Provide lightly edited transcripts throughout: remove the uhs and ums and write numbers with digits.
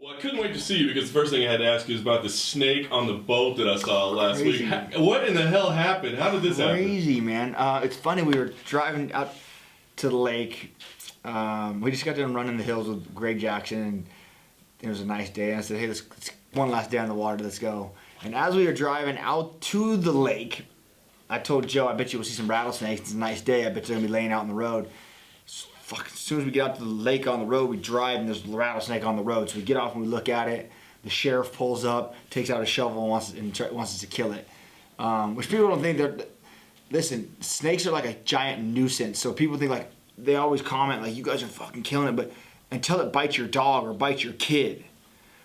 Well, I couldn't wait to see you because the first thing I had to ask you is about the snake on the boat that I saw last week. What in the hell happened? How did this happen? Crazy, man. It's funny. We were driving out to the lake. We just got done running the hills with Greg Jackson, and it was a nice day. And I said, hey, let's one last day on the water. Let's go. And as we were driving out to the lake, I told Joe, I bet you will see some rattlesnakes. It's a nice day. I bet you're going to be laying out on the road. As soon as we get out to the lake on the road, we drive and there's a rattlesnake on the road. So we get off and we look at it. The sheriff pulls up, takes out a shovel and wants us to kill it. Which people don't think they're... Listen, snakes are like a giant nuisance. So people think like, they always comment like, you guys are fucking killing it. But until it bites your dog or bites your kid,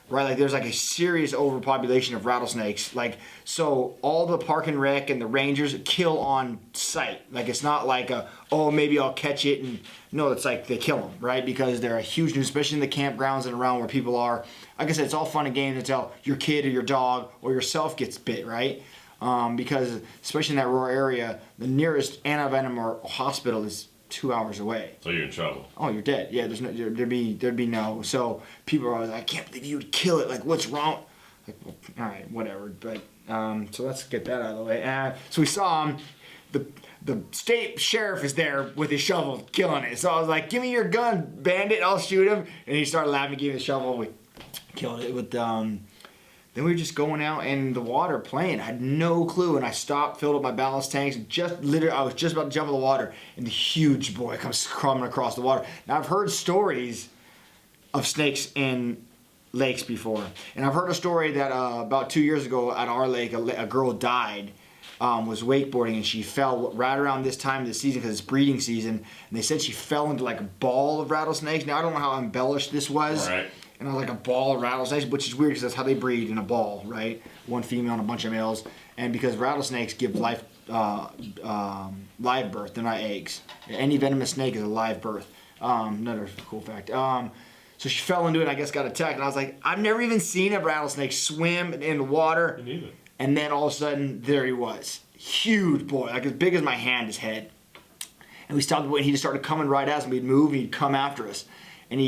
right? Like there's like a serious overpopulation of rattlesnakes. Like, so all the park and rec and the rangers kill on sight. Like it's not like oh, maybe I'll catch it. And no, it's like they kill them, right? Because they're a huge nuisance, especially in the campgrounds and around where people are. Like I said, it's all fun and games until your kid or your dog or yourself gets bit, right? Because especially in that rural area, the nearest antivenom or hospital is 2 hours away. So you're in trouble. Oh, you're dead. Yeah, there'd be no. So people are always like, I can't believe you would kill it. Like, what's wrong? Like, well, all right, whatever. But so let's get that out of the way. So we saw him. The state sheriff is there with his shovel killing it. So I was like, give me your gun, bandit. I'll shoot him. And he started laughing, gave me the shovel. We killed it with. Then we were just going out in the water playing. I had no clue, and I stopped, filled up my ballast tanks, and I was just about to jump in the water, and the huge boy comes crumbling across the water. Now I've heard stories of snakes in lakes before, and I've heard a story that about 2 years ago at our lake, a girl died, was wakeboarding, and she fell right around this time of the season because it's breeding season, and they said she fell into like a ball of rattlesnakes. Now I don't know how embellished this was. Right. And I was like a ball of rattlesnakes, which is weird because that's how they breed, in a ball, right? One female and a bunch of males. And because rattlesnakes give live birth, they're not eggs. Any venomous snake is a live birth. Another cool fact. So she fell into it and I guess got attacked. And I was like, I've never even seen a rattlesnake swim in the water. Me neither. And then all of a sudden, there he was. Huge boy, like as big as my hand, his head. And we stopped and he just started coming right at us, and we'd move and he'd come after us. And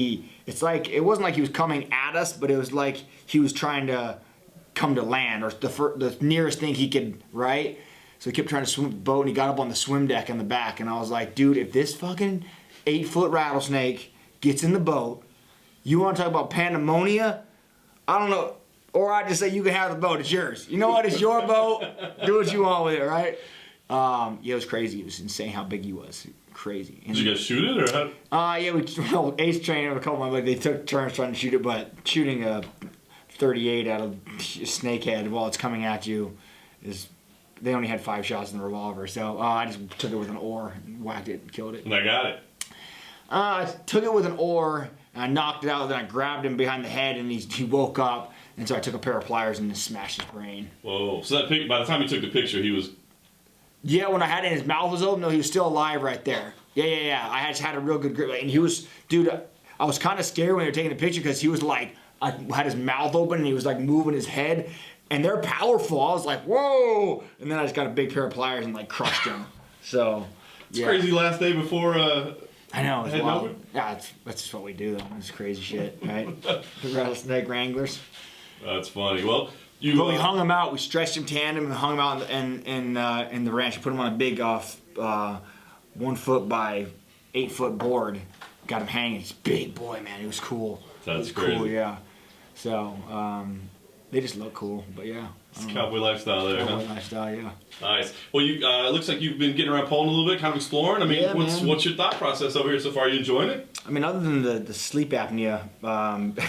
it's like, it wasn't like he was coming at us, but it was like he was trying to come to land, or the nearest thing he could, right? So he kept trying to swim the boat, and he got up on the swim deck in the back, and I was like, dude, if this fucking 8-foot rattlesnake gets in the boat, you want to talk about pandemonium? I don't know. Or I just say, you can have the boat, it's yours. You know what, it's your boat, do what you want with it, right? Yeah, it was crazy. It was insane how big he was. Crazy. And did you guys shoot it or how? Yeah, Ace trained a couple of my buddies. They took turns trying to shoot it, but shooting a 38 out of snakehead while it's coming at you is. They only had 5 shots in the revolver, so I just took it with an oar and whacked it and killed it. And I got it. I took it with an oar and I knocked it out. Then I grabbed him behind the head and he woke up, and so I took a pair of pliers and just smashed his brain. Whoa! So by the time you took the picture, he was. Yeah, when I had it, his mouth was open. No, he was still alive right there. Yeah. I just had a real good grip, and he was, dude. I was kind of scared when they were taking the picture because he was like, I had his mouth open and he was like moving his head, and they're powerful. I was like, whoa! And then I just got a big pair of pliers and like crushed him. So it's crazy. Last day before. I know, it's wild. Yeah, that's just what we do though. It's crazy shit, right? The rattlesnake wranglers. That's funny. Well. We hung him out. We stretched him tandem and hung him out in the ranch. We put him on a big 1 foot by 8 foot board. Got him hanging. He's a big boy, man. It was cool. That's crazy. Cool, yeah. So they just look cool, but yeah. It's cowboy lifestyle there. Cowboy lifestyle, yeah. Nice. Well, it looks like you've been getting around Poland a little bit, kind of exploring. I mean, yeah, what's your thought process over here so far? Are you enjoying it? I mean, other than the sleep apnea,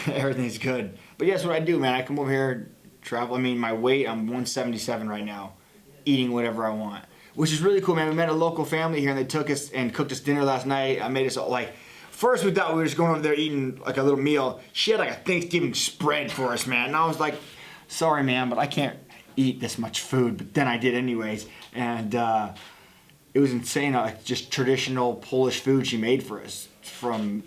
everything's good. But yeah, that's what I do, man. I come over here. Travel. I mean, my weight, I'm 177 right now, eating whatever I want, which is really cool, man. We met a local family here, and they took us and cooked us dinner last night. I made us all, like, first we thought we were just going over there eating like a little meal. She had like a Thanksgiving spread for us, man, and I was like, sorry, man, but I can't eat this much food, but then I did anyways, and it was insane, like just traditional Polish food she made for us, from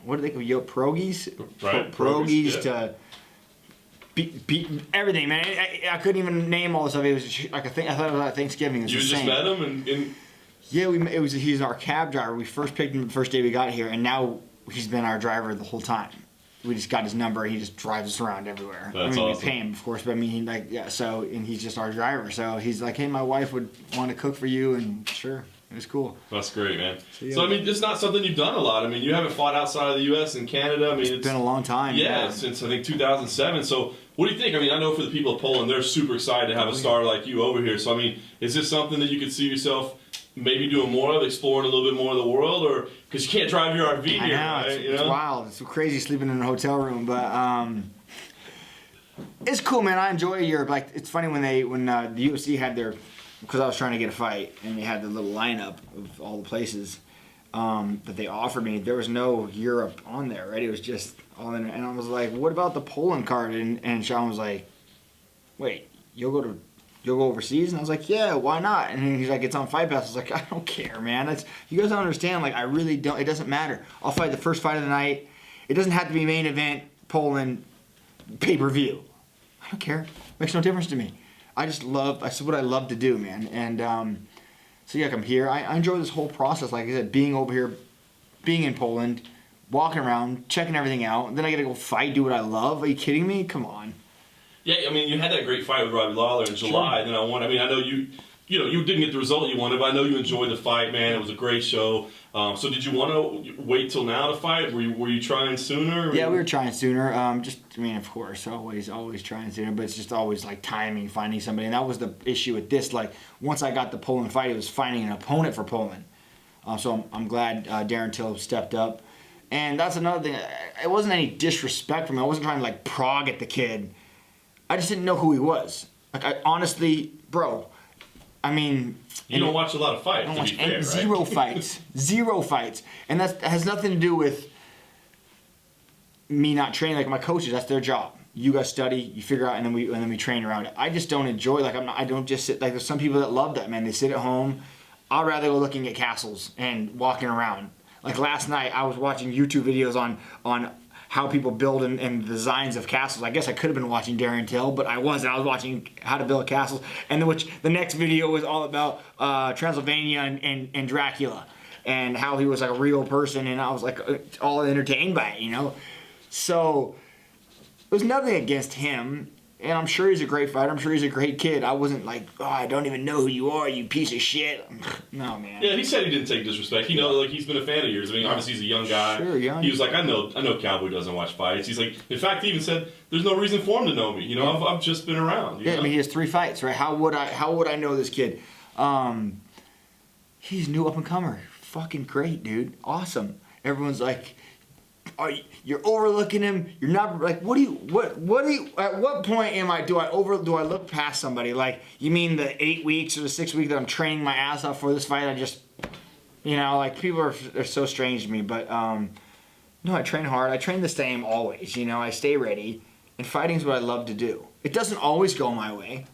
what do they call pierogies? Right. Pierogies to beat everything, man. I couldn't even name all this stuff. It was like I thought it was like Thanksgiving. You just met him and yeah, he's our cab driver. We first picked him the first day we got here, and now he's been our driver the whole time. we just got his number. He just drives us around everywhere. That's I mean, awesome. we pay him, of course, but I mean, like, yeah. So, and he's just our driver. So he's like, hey, my wife would want to cook for you, and sure, it was cool. That's great, man. Yeah. So I mean, it's not something you've done a lot. I mean, you haven't fought outside of the U.S. and Canada. I mean, It's been a long time. Yeah, since I think 2007. So what do you think? I mean, I know for the people of Poland, they're super excited to have a star like you over here. So I mean, is this something that you could see yourself maybe doing more of, exploring a little bit more of the world, or because you can't drive your RV here, I know, right? it's wild. It's crazy sleeping in a hotel room, but it's cool, man. I enjoy Europe. Like, it's funny when the UFC had their, because I was trying to get a fight, and they had the little lineup of all the places that they offered me. There was no Europe on there, right? It was just all in, and I was like, what about the Poland card? And Sean was like, wait, you'll go overseas? And I was like, yeah, why not? And he's like, it's on Fight Pass. I was like, I don't care, man. You guys don't understand. Like, I really don't. It doesn't matter. I'll fight the first fight of the night. It doesn't have to be main event, Poland, pay-per-view. I don't care. Makes no difference to me. I said what I love to do, man. And so yeah, I'm here. I enjoy this whole process. Like I said, being over here, being in Poland, walking around, checking everything out. And then I got to go fight, do what I love. Are you kidding me? Come on. Yeah, I mean, you had that great fight with Robbie Lawler in July. Sure. Then I know you didn't get the result you wanted, but I know you enjoyed the fight, man. It was a great show. So did you want to wait till now to fight? Were you trying sooner? Yeah, we were trying sooner. Of course, always trying sooner, but it's just always like timing, finding somebody. And that was the issue with this. Like, once I got the Poland fight, it was finding an opponent for Poland. So I'm glad Darren Till stepped up. And that's another thing. It wasn't any disrespect from me. I wasn't trying to like prog at the kid. I just didn't know who he was. Like, I honestly, bro, I mean... You don't watch a lot of fights, to be fair, right? Zero fights. Zero fights. And that has nothing to do with me not training. Like, my coaches, that's their job. You guys study, you figure out, and then we train around it. I just don't enjoy, like, I don't just sit, like, there's some people that love that, man. They sit at home. I'd rather go looking at castles and walking around. Like, last night, I was watching YouTube videos on how people build and designs of castles. I guess I could have been watching Darren Till, but I wasn't. I was watching how to build castles, and the next video was all about Transylvania and Dracula, and how he was like a real person, and I was like all entertained by it, you know. So there's nothing against him, and I'm sure he's a great fighter. I'm sure he's a great kid. I wasn't like, oh, I don't even know who you are, you piece of shit. No, man. Yeah, he said he didn't take disrespect. He knows, like, he's been a fan of yours. I mean, obviously he's a young guy. Sure, young. He was like, I know Cowboy doesn't watch fights. He's like, in fact, he even said, there's no reason for him to know me. You know, I've just been around. You know? I mean, he has 3 fights, right? How would I know this kid? He's new up and comer. Fucking great, dude. Awesome. Everyone's like, you're overlooking him. You're not like, what do you? At what point do I look past somebody? Like, you mean the 8 weeks or the 6 weeks that I'm training my ass off for this fight? I just, like, people are so strange to me. But no, I train hard. I train the same always. I stay ready, and fighting is what I love to do. It doesn't always go my way.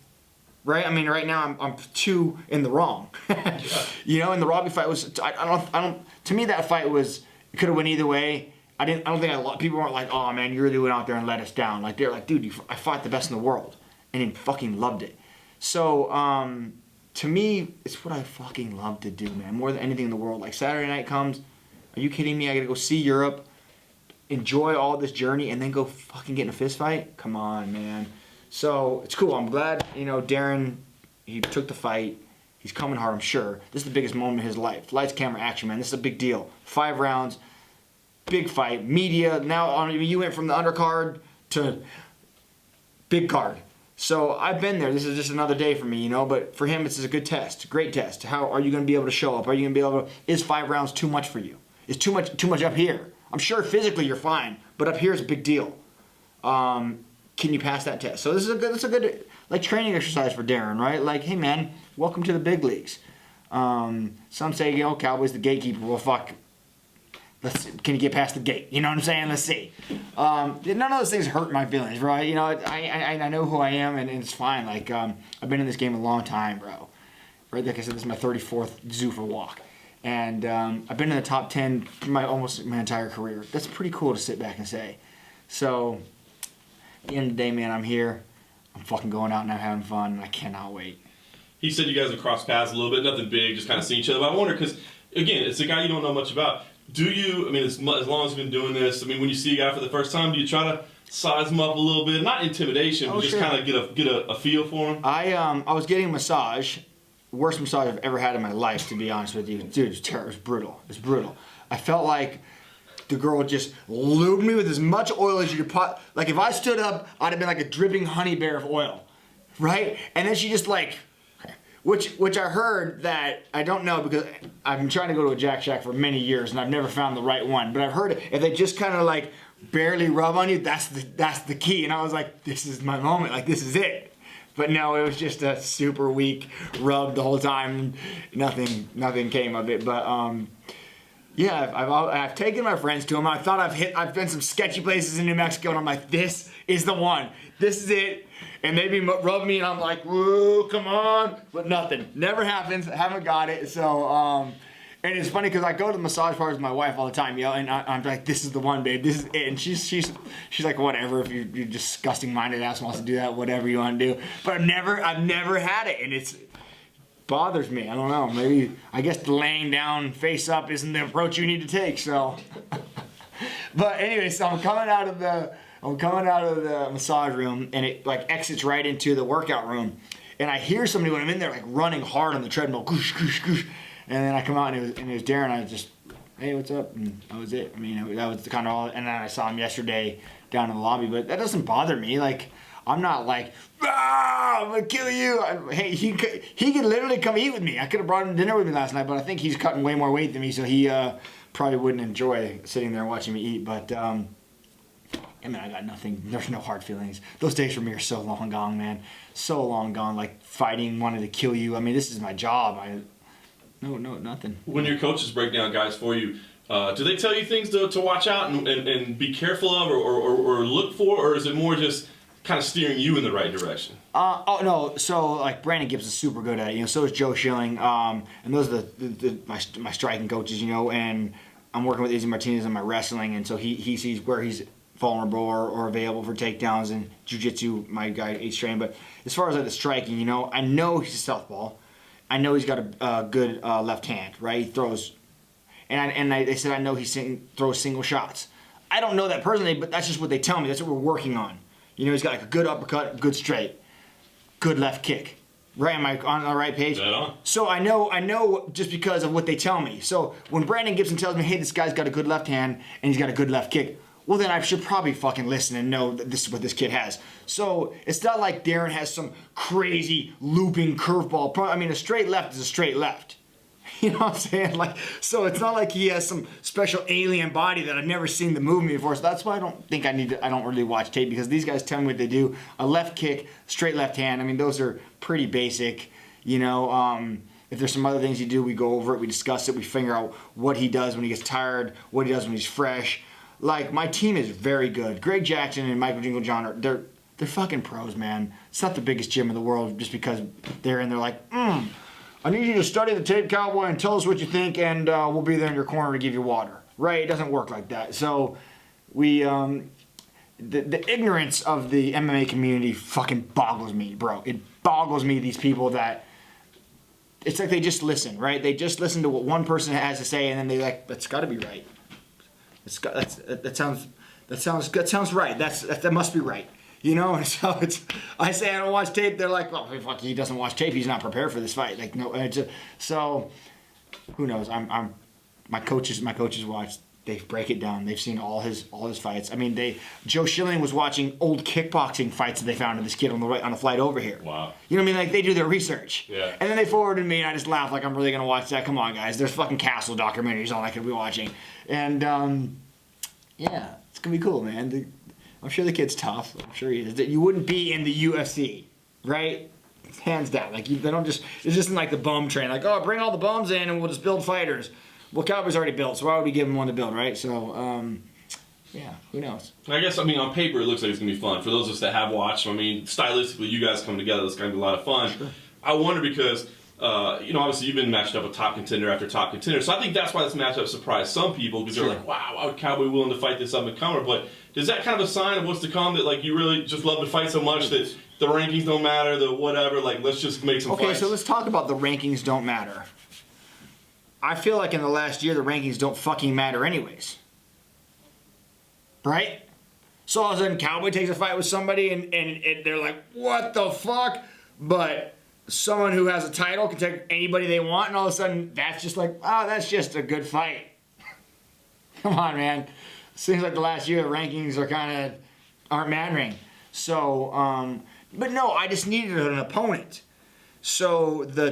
Right, I mean, right now I'm 2 in the wrong. And the Robbie fight was, I don't. To me, that fight was, it could have went either way. I don't think people weren't like, oh man, you really went out there and let us down. Like, they're like, dude, I fought the best in the world, and he fucking loved it. So to me, it's what I fucking love to do, man. More than anything in the world. Like, Saturday night comes, are you kidding me? I gotta go see Europe, enjoy all this journey, and then go fucking get in a fist fight? Come on, man. So it's cool. I'm glad, Darren, he took the fight. He's coming hard, I'm sure. This is the biggest moment of his life. Lights, camera, action, man. This is a big deal. 5 rounds, big fight, media. Now you went from the undercard to big card. So I've been there. This is just another day for me, But for him, it's a good test, great test. How are you going to be able to show up? Are you going to be able to? Is 5 rounds too much for you? Is too much up here? I'm sure physically you're fine, but up here is a big deal. Can you pass that test? So this is a good like training exercise for Darren, right? Like, hey man, welcome to the big leagues. Some say, Cowboy's the gatekeeper. Well, fuck. Can you get past the gate? You know what I'm saying? Let's see. None of those things hurt my feelings, right? I know who I am, and it's fine. Like, I've been in this game a long time, bro. Right? Like I said, this is my 34th Zuffa walk. And I've been in the top 10 for almost my entire career. That's pretty cool to sit back and say. So, at the end of the day, man, I'm here. I'm fucking going out and I'm having fun, and I cannot wait. He said you guys have crossed paths a little bit, nothing big, just kind of seeing each other. But I wonder, because, again, it's a guy you don't know much about. do you? I mean, as long as you've been doing this, I mean, when you see a guy for the first time, do you try to size him up a little bit? Not intimidation, but just sure. kind of get a feel for him. I was getting a massage, worst massage I've ever had in my life, to be honest with you. Dude, it was terrible. It was brutal. It was brutal. I felt like the girl just lubed me with as much oil as you could pot. Like if I stood up, I'd have been like a dripping honey bear of oil, right? And then she just like, which I heard that, I don't know because I've been trying to go to a Jack Shack for many years and I've never found the right one. But I've heard if they just kind of like barely rub on you, that's the key. And I was like, this is my moment. Like this is it. But no, it was just a super weak rub the whole time. Nothing came of it. But yeah, I've taken my friends to them. I thought I've been some sketchy places in New Mexico, and I'm like, this is the one. This is it. And maybe rub me, and I'm like, whoa, come on. But nothing. Never happens. I haven't got it. So, and it's funny because I go to the massage parlors with my wife all the time, and I'm like, this is the one, babe. This is it. And she's like, whatever. If your disgusting minded ass wants to do that, whatever you want to do. But I've never had it, and it bothers me. I don't know. Maybe I guess laying down face up isn't the approach you need to take. So, but anyway, so I'm coming out of the massage room, and it like exits right into the workout room, and I hear somebody when I'm in there like running hard on the treadmill, goosh, goosh, goosh. And then I come out and it was Darren. I just, hey, what's up? And that was it. I mean, that was kind of all. And then I saw him yesterday down in the lobby. But that doesn't bother me. Like, I'm not like, I'm gonna kill you. Hey, he could literally come eat with me. I could have brought him dinner with me last night, but I think he's cutting way more weight than me, so he probably wouldn't enjoy sitting there watching me eat. But I mean, I got nothing. There's no hard feelings. Those days for me are so long gone, man. So long gone. Like fighting, wanting to kill you. I mean, this is my job. No, nothing. When your coaches break down guys for you, do they tell you things to watch out and be careful of or look for, or is it more just kind of steering you in the right direction? Oh no, so like Brandon Gibbs is super good at it, so is Joe Schilling, and those are my striking coaches, and I'm working with Izzy Martinez in my wrestling, and so he sees where he's vulnerable or available for takedowns, and jiu-jitsu, my guy H-Train. But as far as like the striking, I know he's a southpaw. I know he's got a good left hand, right? He throws, they said I know he throws single shots. I don't know that personally, but that's just what they tell me. That's what we're working on. He's got like a good uppercut, good straight, good left kick. Right? Am I on the right page? Right on. So I know just because of what they tell me. So when Brandon Gibson tells me, hey, this guy's got a good left hand and he's got a good left kick, well, then I should probably fucking listen and know that this is what this kid has. So it's not like Darren has some crazy looping curveball. I mean, a straight left is a straight left. You know what I'm saying? Like, so it's not like he has some special alien body that I've never seen the movement before. So that's why I don't think I don't really watch tape, because these guys tell me what they do. A left kick, straight left hand. I mean, those are pretty basic. If there's some other things you do, we go over it, we discuss it, we figure out what he does when he gets tired, what he does when he's fresh. Like, my team is very good. Greg Jackson and Michael Jingle John they're fucking pros, man. It's not the biggest gym in the world just because they're in there like, I need you to study the tape, Cowboy, and tell us what you think, and we'll be there in your corner to give you water. Right? It doesn't work like that. So we, the ignorance of the MMA community fucking boggles me, bro. It boggles me, these people that, it's like they just listen, right? They just listen to what one person has to say, and then they like, that's got to be right. That sounds right. That must be right. And so I say I don't watch tape. They're like, well, fuck, he doesn't watch tape. He's not prepared for this fight. Like, no. So who knows? My coaches watch. They break it down. They've seen all his fights. I mean, Joe Schilling was watching old kickboxing fights that they found of this kid on the flight over here. Wow. You know what I mean? Like, they do their research. Yeah. And then they forwarded me, and I just laughed like, I'm really gonna watch that. Come on, guys. There's fucking Castle documentaries on I could be watching. And yeah, it's gonna be cool, man. I'm sure the kid's tough. I'm sure he is. You wouldn't be in the UFC, right? Hands down. Like, they don't just. It's just like the bum train. Like, oh, bring all the bums in and we'll just build fighters. Well, Cowboy's already built, so why would we give him one to build, right? So, yeah, who knows? I guess, on paper, it looks like it's going to be fun. For those of us that have watched, stylistically, you guys come together, it's going to be a lot of fun. Sure. I wonder because, obviously you've been matched up with top contender after top contender, so I think that's why this matchup surprised some people, because they're like, wow, why would Cowboy willing to fight this up-and-comer? But is that kind of a sign of what's to come, that, like, you really just love to fight so much that the rankings don't matter, the whatever, like, let's just make some fights? Okay, so let's talk about the rankings don't matter. I feel like in the last year the rankings don't fucking matter anyways. Right? So all of a sudden Cowboy takes a fight with somebody and they're like, what the fuck? But someone who has a title can take anybody they want, and all of a sudden that's just like, oh, that's just a good fight. Come on, man. Seems like the last year the rankings aren't mattering. So, but no, I just needed an opponent. So the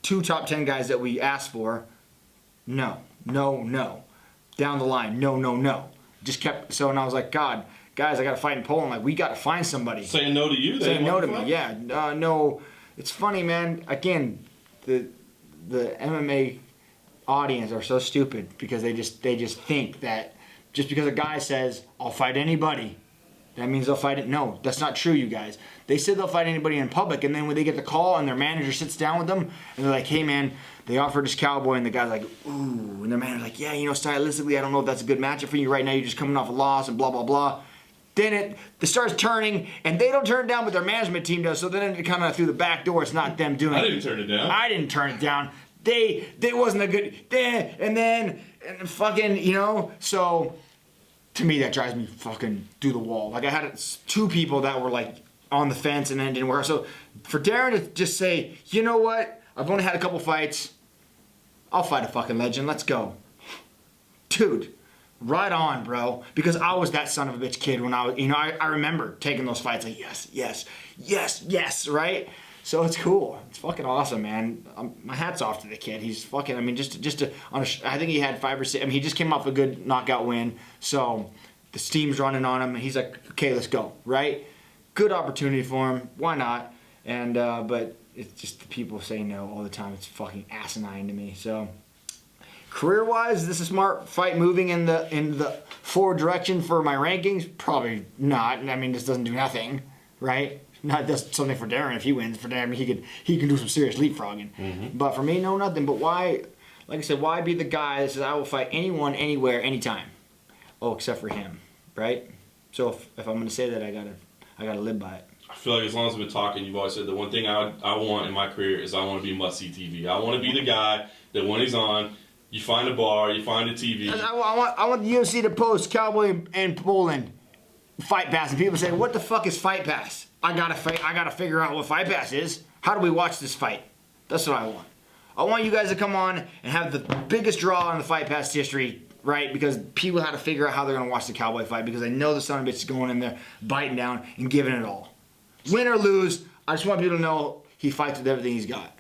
two top 10 guys that we asked for, no. Down the line, no. Just kept, so, and I was like, God, guys, I got to fight in Poland. Like, we got to find somebody. Saying no to you? Saying no to me, yeah. No, it's funny, man. Again, the MMA audience are so stupid because they just think that just because a guy says, I'll fight anybody, that means they'll fight it. No, that's not true, you guys. They said they'll fight anybody in public, and then when they get the call and their manager sits down with them, and they're like, hey, man, they offered us Cowboy, and the guy's like, ooh, and their manager's like, yeah, stylistically, I don't know if that's a good matchup for you right now. You're just coming off a loss and blah, blah, blah. Then it starts turning, and they don't turn it down, but their management team does. So then it kind of through the back door. It's not them doing it. I didn't turn it down. I didn't turn it down. They wasn't a good, and fucking, so to me that drives me fucking through the wall. Like I had two people that were like on the fence and then didn't work. So for Darren to just say, you know what, I've only had a couple fights, I'll fight a fucking legend, let's go. Dude, right on, bro. Because I was that son of a bitch kid when I was, I remember taking those fights like, yes, right? So it's cool. It's fucking awesome, man. My hat's off to the kid. He's fucking, I think he had 5 or 6, he just came off a good knockout win. So the steam's running on him, and he's like, okay, let's go, right? Good opportunity for him. Why not? And, but it's just the people say no all the time. It's fucking asinine to me. So career-wise, is this a smart fight moving in the forward direction for my rankings? Probably not. This doesn't do nothing, right? Not that's something for Darren if he wins. For Darren, he can do some serious leapfrogging. Mm-hmm. But for me, no, nothing. But why? Like I said, why be the guy that says I will fight anyone, anywhere, anytime? Oh, except for him, right? So if I'm gonna say that, I gotta live by it. I feel like as long as we've been talking, you've always said the one thing I want in my career is I want to be must-see TV. I want to be the guy that when he's on, you find a bar, you find a TV. I want the UFC to post Cowboy and Poland Fight Pass, and people say, "What the fuck is Fight Pass?" I gotta figure out what Fight Pass is. How do we watch this fight? That's what I want. I want you guys to come on and have the biggest draw in the Fight Pass history, right? Because people have to figure out how they're gonna watch the Cowboy fight because they know the son of a bitch is going in there, biting down and giving it all. Win or lose, I just want people to know he fights with everything he's got.